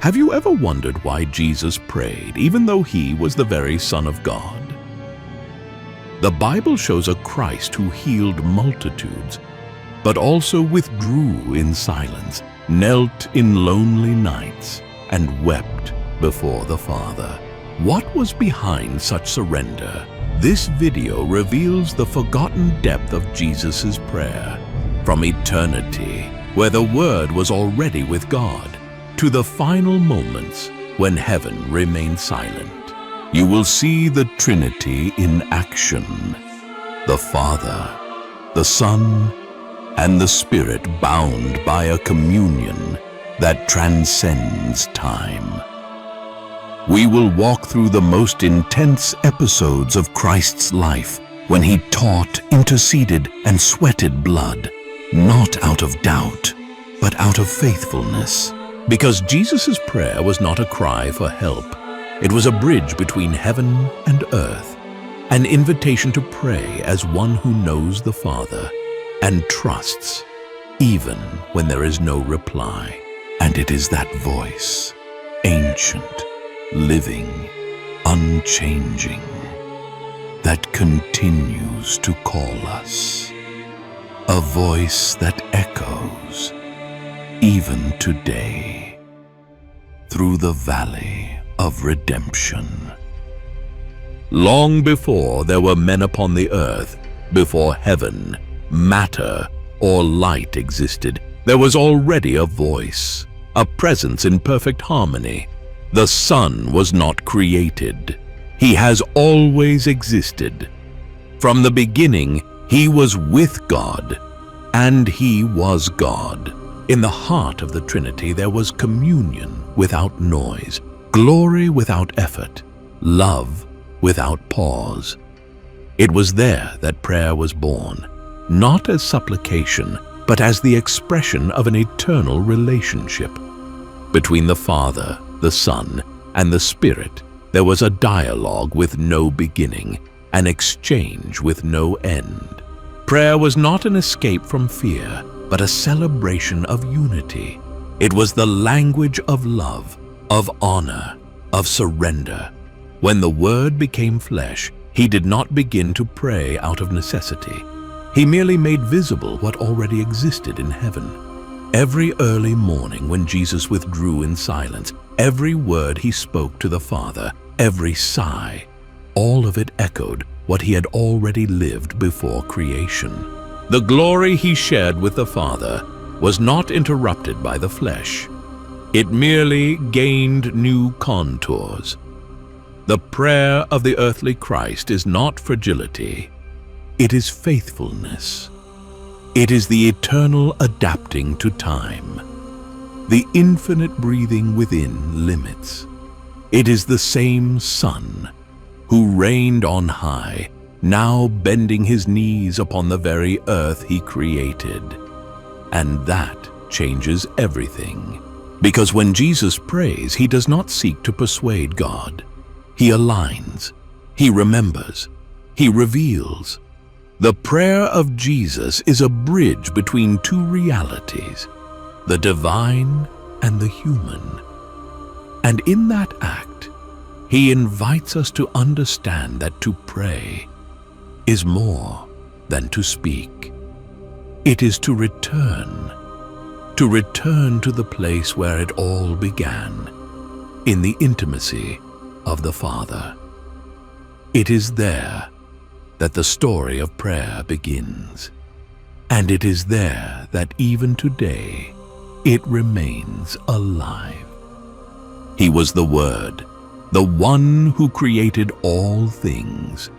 Have you ever wondered why Jesus prayed, even though he was the very Son of God? The Bible shows a Christ who healed multitudes, but also withdrew in silence, knelt in lonely nights, and wept before the Father. What was behind such surrender? This video reveals the forgotten depth of Jesus' prayer. From eternity, where the Word was already with God, to the final moments when heaven remained silent. You will see the Trinity in action: the Father, the Son, and the Spirit bound by a communion that transcends time. We will walk through the most intense episodes of Christ's life when he taught, interceded, and sweated blood, not out of doubt, but out of faithfulness. Because Jesus' prayer was not a cry for help. It was a bridge between heaven and earth, an invitation to pray as one who knows the Father and trusts, even when there is no reply. And it is that voice, ancient, living, unchanging, that continues to call us. A voice that echoes, even today, through the valley of redemption. Long before there were men upon the earth, before heaven, matter, or light existed, there was already a voice, a presence in perfect harmony. The Son was not created. He has always existed. From the beginning, he was with God, and he was God. In the heart of the Trinity, there was communion without noise, glory without effort, love without pause. It was there that prayer was born, not as supplication, but as the expression of an eternal relationship. Between the Father, the Son, and the Spirit, there was a dialogue with no beginning, an exchange with no end. Prayer was not an escape from fear, but a celebration of unity. It was the language of love, of honor, of surrender. When the Word became flesh, he did not begin to pray out of necessity. He merely made visible what already existed in heaven. Every early morning when Jesus withdrew in silence, every word he spoke to the Father, every sigh, all of it echoed what he had already lived before creation. The glory he shared with the Father was not interrupted by the flesh. It merely gained new contours. The prayer of the earthly Christ is not fragility. It is faithfulness. It is the eternal adapting to time, the infinite breathing within limits. It is the same Son who reigned on high, now bending his knees upon the very earth he created. And that changes everything. Because when Jesus prays, he does not seek to persuade God. He aligns, he remembers, he reveals. The prayer of Jesus is a bridge between two realities, the divine and the human. And in that act, he invites us to understand that to pray is more than to speak. It is to return to the place where it all began, in the intimacy of the Father. It is there that the story of prayer begins, and it is there that even today it remains alive. He was the Word, the one who created all things,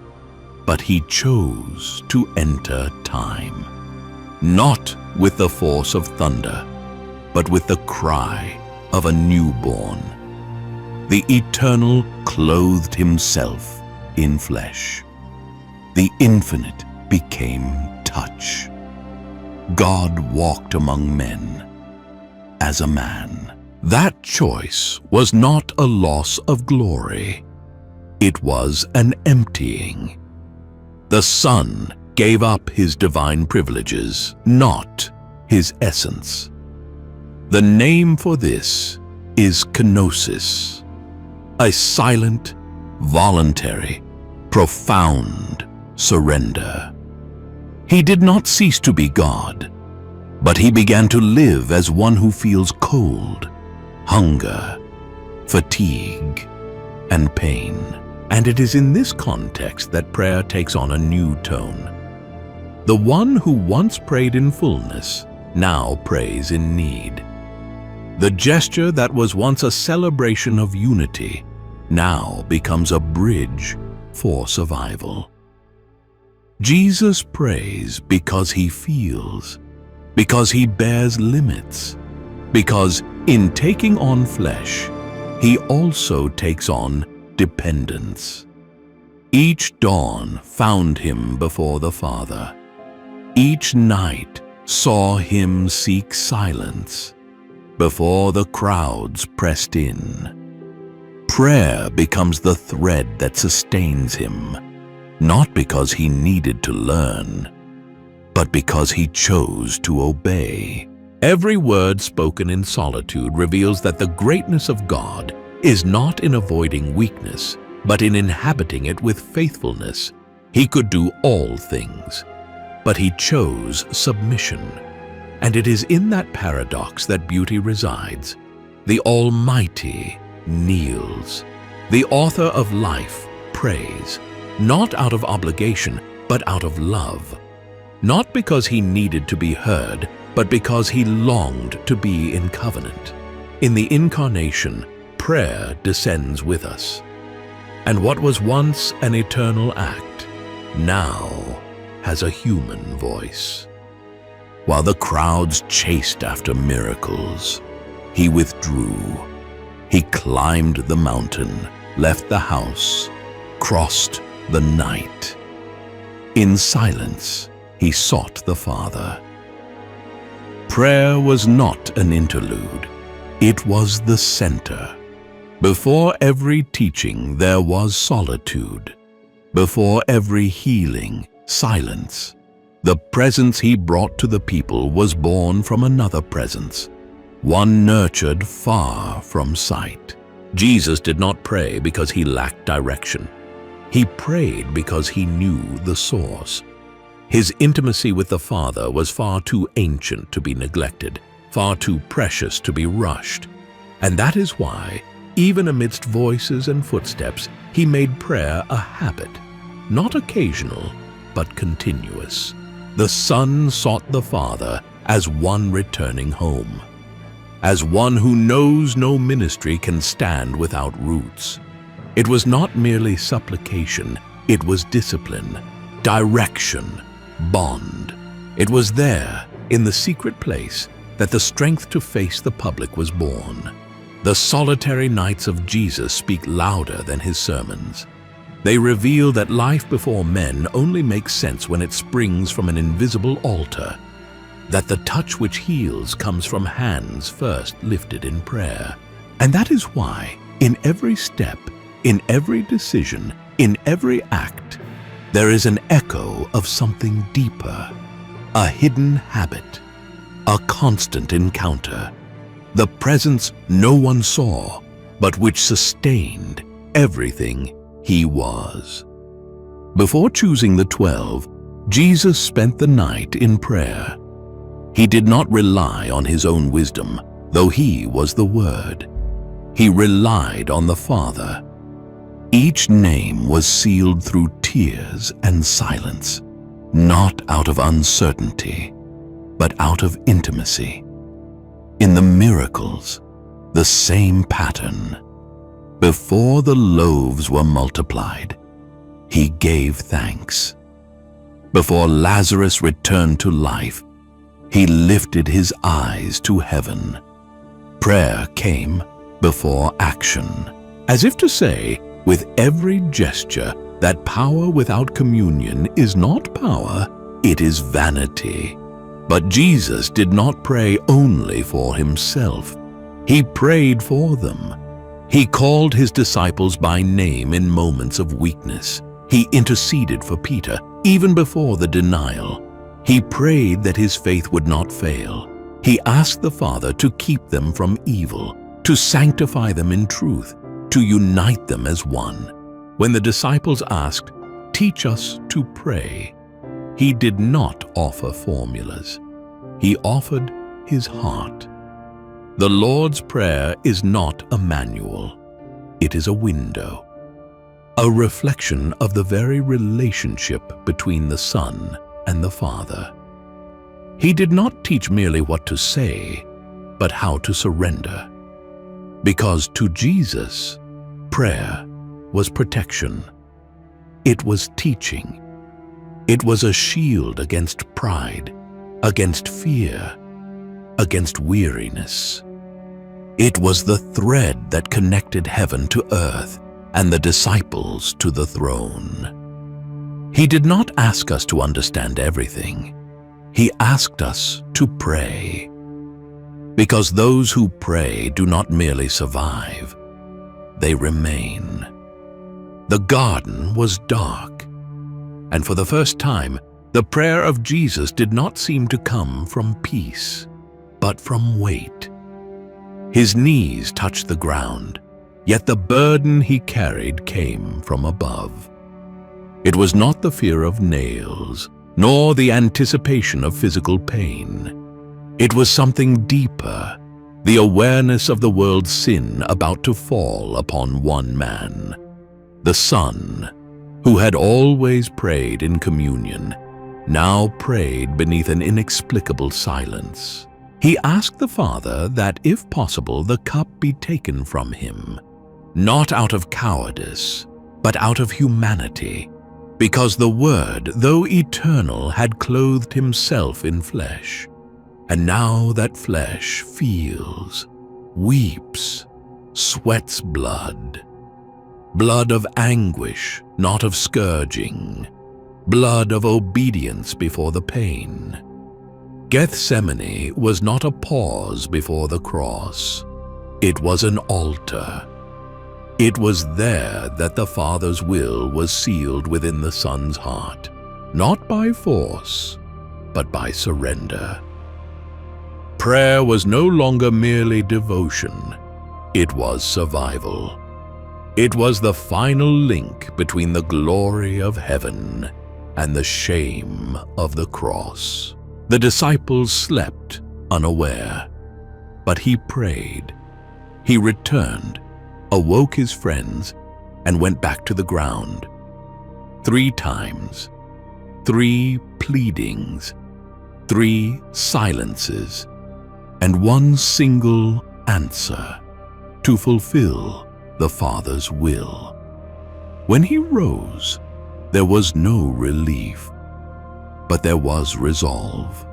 but he chose to enter time, not with the force of thunder, but with the cry of a newborn. The Eternal clothed himself in flesh. The infinite became touch. God walked among men as a man. That choice was not a loss of glory. It was an emptying. The Son gave up his divine privileges, not his essence. The name for this is kenosis, a silent, voluntary, profound surrender. He did not cease to be God, but he began to live as one who feels cold, hunger, fatigue, and pain. And it is in this context that prayer takes on a new tone. The one who once prayed in fullness now prays in need. The gesture that was once a celebration of unity now becomes a bridge for survival. Jesus prays because he feels, because he bears limits, because in taking on flesh, he also takes on dependence. Each dawn found him before the Father. Each night saw him seek silence before the crowds pressed in. Prayer becomes the thread that sustains him, not because he needed to learn, but because he chose to obey. Every word spoken in solitude reveals that the greatness of God is not in avoiding weakness, but in inhabiting it with faithfulness. He could do all things, but he chose submission. And it is in that paradox that beauty resides. The Almighty kneels. The author of life prays, not out of obligation, but out of love. Not because he needed to be heard, but because he longed to be in covenant. In the incarnation, prayer descends with us. And what was once an eternal act, now has a human voice. While the crowds chased after miracles, he withdrew. He climbed the mountain, left the house, crossed the night. In silence, he sought the Father. Prayer was not an interlude. It was the center. Before every teaching, there was solitude. Before every healing, silence. The presence he brought to the people was born from another presence, one nurtured far from sight. Jesus did not pray because he lacked direction. He prayed because he knew the source. His intimacy with the Father was far too ancient to be neglected, far too precious to be rushed. And that is why, even amidst voices and footsteps, he made prayer a habit, not occasional, but continuous. The Son sought the Father as one returning home, as one who knows no ministry can stand without roots. It was not merely supplication, it was discipline, direction, bond. It was there, in the secret place, that the strength to face the public was born. The solitary nights of Jesus speak louder than his sermons. They reveal that life before men only makes sense when it springs from an invisible altar, that the touch which heals comes from hands first lifted in prayer. And that is why, in every step, in every decision, in every act, there is an echo of something deeper, a hidden habit, a constant encounter, the presence no one saw, but which sustained everything he was. Before choosing the 12, Jesus spent the night in prayer. He did not rely on his own wisdom, though he was the Word. He relied on the Father. Each name was sealed through tears and silence, not out of uncertainty, but out of intimacy. In the miracles, the same pattern. Before the loaves were multiplied, he gave thanks. Before Lazarus returned to life, he lifted his eyes to heaven. Prayer came before action, as if to say, with every gesture, that power without communion is not power, it is vanity. But Jesus did not pray only for himself. He prayed for them. He called his disciples by name in moments of weakness. He interceded for Peter, even before the denial. He prayed that his faith would not fail. He asked the Father to keep them from evil, to sanctify them in truth, to unite them as one. When the disciples asked, "Teach us to pray," he did not offer formulas. He offered his heart. The Lord's Prayer is not a manual. It is a window, a reflection of the very relationship between the Son and the Father. He did not teach merely what to say, but how to surrender. Because to Jesus, prayer was protection. It was teaching. It was a shield against pride, against fear, against weariness. It was the thread that connected heaven to earth and the disciples to the throne. He did not ask us to understand everything. He asked us to pray. Because those who pray do not merely survive, they remain. The garden was dark, and for the first time, the prayer of Jesus did not seem to come from peace, but from weight. His knees touched the ground, yet the burden he carried came from above. It was not the fear of nails, nor the anticipation of physical pain. It was something deeper, the awareness of the world's sin about to fall upon one man, the Son, who had always prayed in communion, now prayed beneath an inexplicable silence. He asked the Father that, if possible, the cup be taken from him, not out of cowardice, but out of humanity, because the Word, though eternal, had clothed himself in flesh. And now that flesh feels, weeps, sweats blood. Blood of anguish, not of scourging. Blood of obedience before the pain. Gethsemane was not a pause before the cross. It was an altar. It was there that the Father's will was sealed within the Son's heart, not by force, but by surrender. Prayer was no longer merely devotion. It was survival. It was the final link between the glory of heaven and the shame of the cross. The disciples slept unaware, but he prayed. He returned, awoke his friends, and went back to the ground. 3 times, 3 pleadings, 3 silences, and 1 single answer to fulfill the Father's will. When he rose, there was no relief, but there was resolve.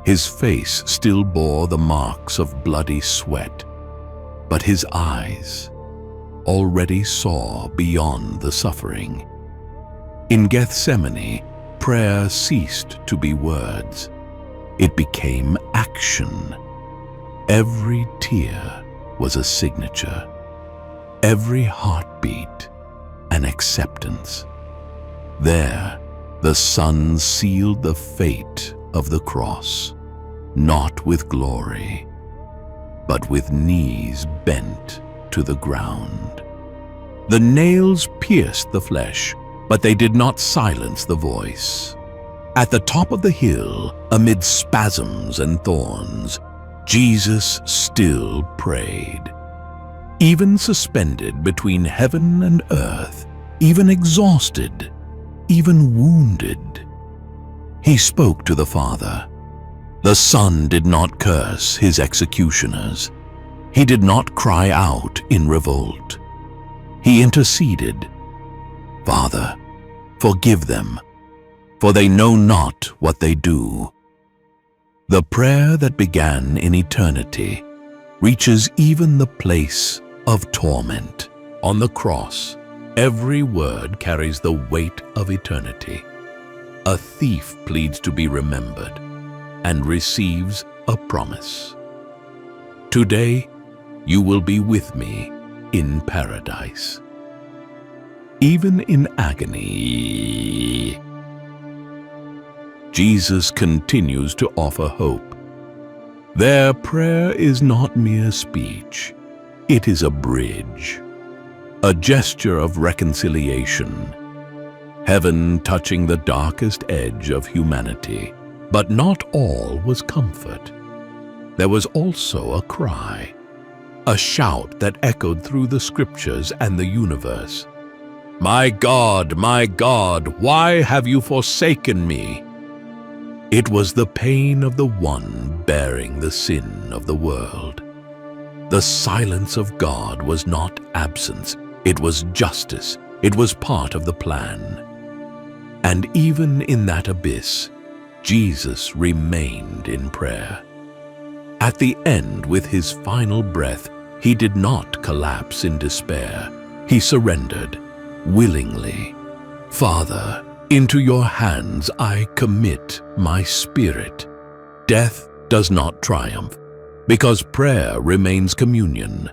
His face still bore the marks of bloody sweat, but his eyes already saw beyond the suffering. In Gethsemane, prayer ceased to be words. It became action. Every tear was a signature. Every heartbeat an acceptance. There, the Son sealed the fate of the cross, not with glory, but with knees bent to the ground. The nails pierced the flesh, but they did not silence the voice. At the top of the hill, amid spasms and thorns, Jesus still prayed. Even suspended between heaven and earth, even exhausted, even wounded, he spoke to the Father. The Son did not curse his executioners. He did not cry out in revolt. He interceded, "Father, forgive them, for they know not what they do." The prayer that began in eternity reaches even the place of torment. On the cross, every word carries the weight of eternity. A thief pleads to be remembered and receives a promise. Today, you will be with me in paradise. Even in agony, Jesus continues to offer hope. Their prayer is not mere speech. It is a bridge, a gesture of reconciliation, heaven touching the darkest edge of humanity. But not all was comfort. There was also a cry, a shout that echoed through the scriptures and the universe. My God, why have you forsaken me?" It was the pain of the one bearing the sin of the world. The silence of God was not absence, it was justice. It was part of the plan. And even in that abyss, Jesus remained in prayer. At the end, with his final breath, he did not collapse in despair. He surrendered, willingly. "Father, into your hands I commit my spirit." Death does not triumph, because prayer remains communion.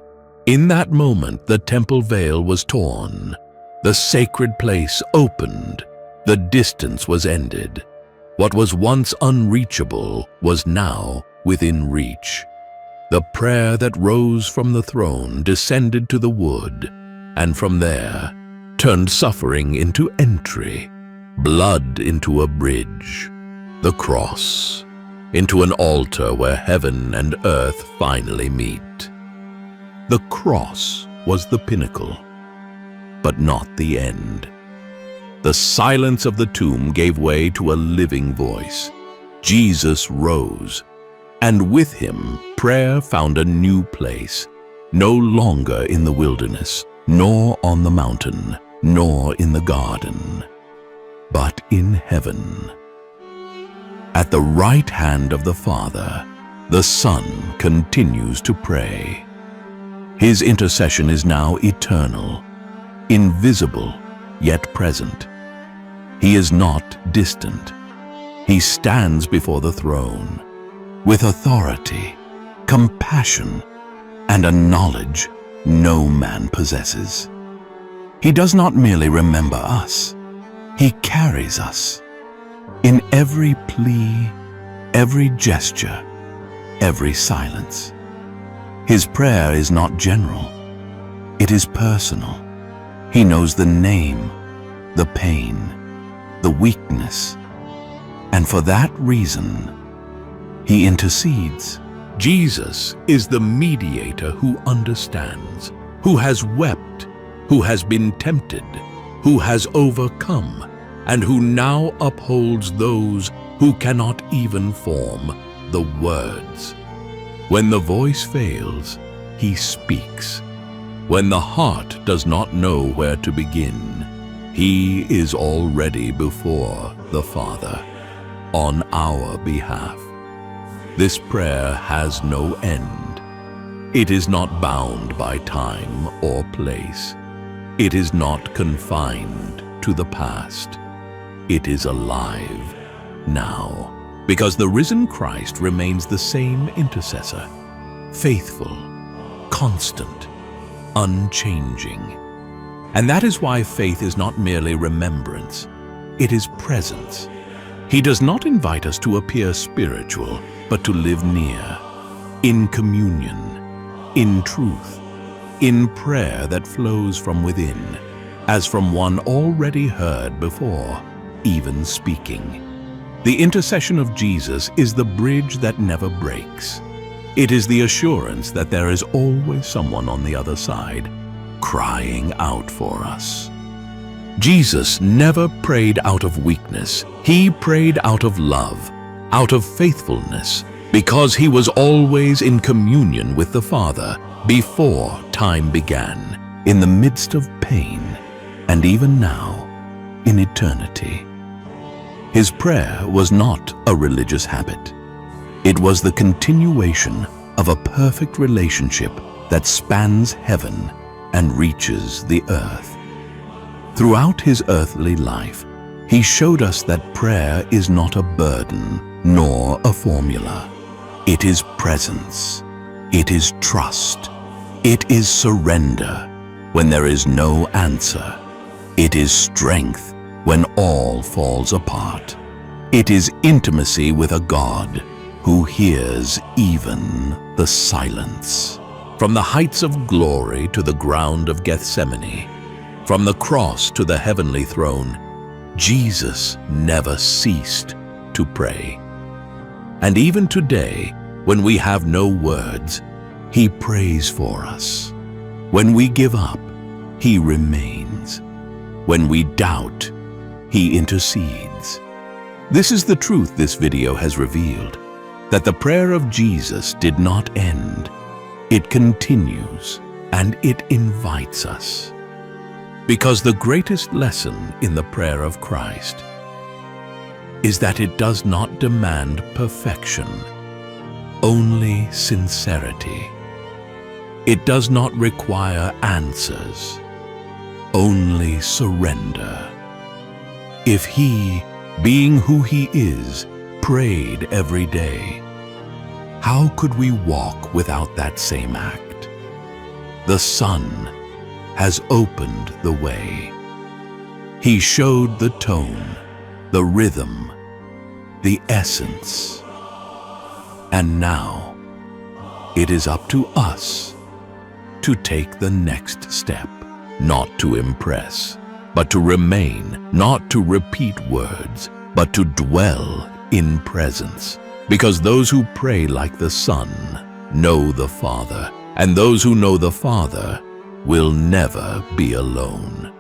In that moment, the temple veil was torn. The sacred place opened. The distance was ended. What was once unreachable was now within reach. The prayer that rose from the throne descended to the wood, and from there turned suffering into entry, blood into a bridge, the cross into an altar where heaven and earth finally meet. The cross was the pinnacle, but not the end. The silence of the tomb gave way to a living voice. Jesus rose, and with him prayer found a new place, no longer in the wilderness, nor on the mountain, nor in the garden, but in heaven. At the right hand of the Father, the Son continues to pray. His intercession is now eternal, invisible, yet present. He is not distant. He stands before the throne with authority, compassion, and a knowledge no man possesses. He does not merely remember us, he carries us in every plea, every gesture, every silence. His prayer is not general, it is personal. He knows the name, the pain, the weakness, and for that reason, he intercedes. Jesus is the mediator who understands, who has wept, who has been tempted, who has overcome, and who now upholds those who cannot even form the words. When the voice fails, he speaks. When the heart does not know where to begin, he is already before the Father on our behalf. This prayer has no end. It is not bound by time or place. It is not confined to the past. It is alive now, because the risen Christ remains the same intercessor, faithful, constant, unchanging. And that is why faith is not merely remembrance, it is presence. He does not invite us to appear spiritual, but to live near, in communion, in truth, in prayer that flows from within, as from one already heard before, even speaking. The intercession of Jesus is the bridge that never breaks. It is the assurance that there is always someone on the other side, crying out for us. Jesus never prayed out of weakness. He prayed out of love, out of faithfulness, because he was always in communion with the Father before time began, in the midst of pain, and even now, in eternity. His prayer was not a religious habit. It was the continuation of a perfect relationship that spans heaven and reaches the earth. Throughout his earthly life, he showed us that prayer is not a burden nor a formula. It is presence. It is trust. It is surrender when there is no answer. It is strength when all falls apart. It is intimacy with a God who hears even the silence. From the heights of glory to the ground of Gethsemane, from the cross to the heavenly throne, Jesus never ceased to pray. And even today, when we have no words, He prays for us. When we give up, He remains. When we doubt, He intercedes. This is the truth this video has revealed, that the prayer of Jesus did not end. It continues, and it invites us. Because the greatest lesson in the prayer of Christ is that it does not demand perfection, only sincerity. It does not require answers, only surrender. If He, being who He is, prayed every day, how could we walk without that same act? The Son has opened the way. He showed the tone, the rhythm, the essence. And now, it is up to us to take the next step, not to impress, but to remain, not to repeat words, but to dwell in presence. Because those who pray like the Son know the Father, and those who know the Father will never be alone.